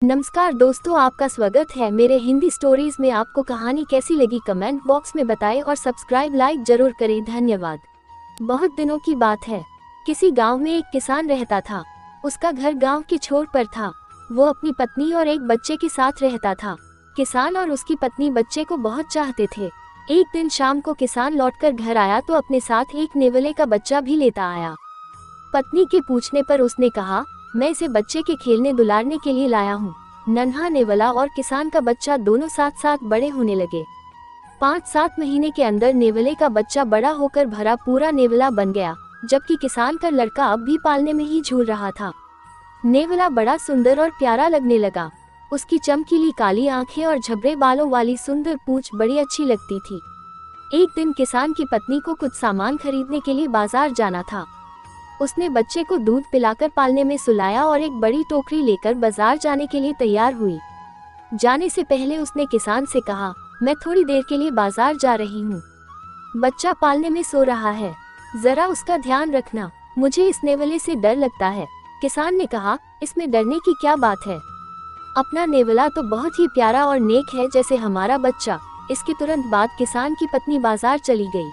नमस्कार दोस्तों, आपका स्वागत है मेरे हिंदी स्टोरीज में। आपको कहानी कैसी लगी कमेंट बॉक्स में बताएं और सब्सक्राइब लाइक जरूर करें। धन्यवाद। बहुत दिनों की बात है। किसी गांव में एक किसान रहता था। उसका घर गांव के छोर पर था। वो अपनी पत्नी और एक बच्चे के साथ रहता था। किसान और उसकी पत्नी बच्चे को बहुत चाहते थे। एक दिन शाम को किसान लौटकर घर आया तो अपने साथ एक नेवले का बच्चा भी लेता आया। पत्नी के पूछने पर उसने कहा, मैं इसे बच्चे के खेलने दुलारने के लिए लाया हूँ। नन्हा नेवला और किसान का बच्चा दोनों साथ साथ बड़े होने लगे। 5-7 महीने के अंदर नेवले का बच्चा बड़ा होकर भरा पूरा नेवला बन गया, जबकि किसान का लड़का अब भी पालने में ही झूल रहा था। नेवला बड़ा सुंदर और प्यारा लगने लगा। उसकी चमकीली काली आंखें और झबरे बालों वाली सुंदर पूंछ बड़ी अच्छी लगती थी। एक दिन किसान की पत्नी को कुछ सामान खरीदने के लिए बाजार जाना था। उसने बच्चे को दूध पिलाकर पालने में सुलाया और एक बड़ी टोकरी लेकर बाजार जाने के लिए तैयार हुई। जाने से पहले उसने किसान से कहा, मैं थोड़ी देर के लिए बाजार जा रही हूँ। बच्चा पालने में सो रहा है, जरा उसका ध्यान रखना। मुझे इस नेवले से डर लगता है। किसान ने कहा, इसमें डरने की क्या बात है? अपना नेवला तो बहुत ही प्यारा और नेक है, जैसे हमारा बच्चा। इसके तुरंत बाद किसान की पत्नी बाजार चली गई।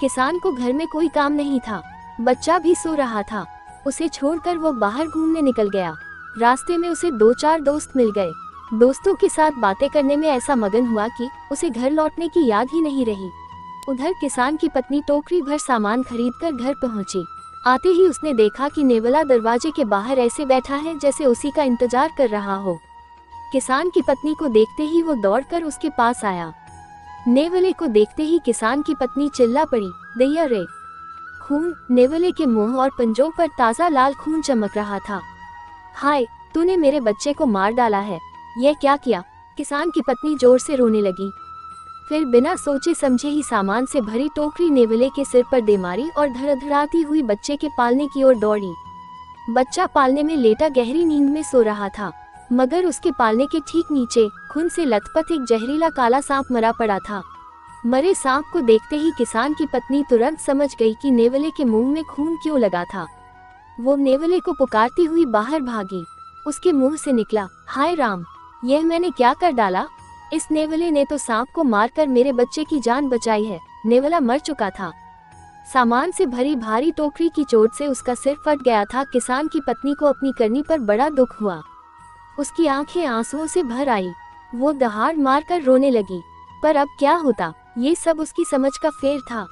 किसान को घर में कोई काम नहीं था। बच्चा भी सो रहा था। उसे छोड़कर वो बाहर घूमने निकल गया। रास्ते में उसे 2-4 दोस्त मिल गए। दोस्तों के साथ बातें करने में ऐसा मगन हुआ कि उसे घर लौटने की याद ही नहीं रही। उधर किसान की पत्नी टोकरी भर सामान खरीदकर घर पहुंची। आते ही उसने देखा कि नेवला दरवाजे के बाहर ऐसे बैठा है जैसे उसी का इंतजार कर रहा हो। किसान की पत्नी को देखते ही वो दौड़कर उसके पास आया। नेवले को देखते ही किसान की पत्नी चिल्ला पड़ी, दैया रे! खून! नेवले के मुंह और पंजों पर ताजा लाल खून चमक रहा था। हाय, तूने मेरे बच्चे को मार डाला है। यह क्या किया? किसान की पत्नी जोर से रोने लगी। फिर बिना सोचे समझे ही सामान से भरी टोकरी नेवले के सिर पर दे मारी और धड़धड़ाती हुई बच्चे के पालने की ओर दौड़ी। बच्चा पालने में लेटा गहरी नींद में सो रहा था, मगर उसके पालने के ठीक नीचे खून से लथपथ एक जहरीला काला सांप मरा पड़ा था। मरे सांप को देखते ही किसान की पत्नी तुरंत समझ गई कि नेवले के मुंह में खून क्यों लगा था। वो नेवले को पुकारती हुई बाहर भागी। उसके मुंह से निकला, हाय राम! यह मैंने क्या कर डाला? इस नेवले ने तो सांप को मारकर मेरे बच्चे की जान बचाई है। नेवला मर चुका था। सामान से भरी भारी टोकरी की चोट से उसका सिर फट गया था। किसान की पत्नी को अपनी करनी पर बड़ा दुख हुआ। उसकी आंखें आंसुओं से भर आई। वो दहाड़ मारकर रोने लगी। पर अब क्या होता, ये सब उसकी समझ का फेर था।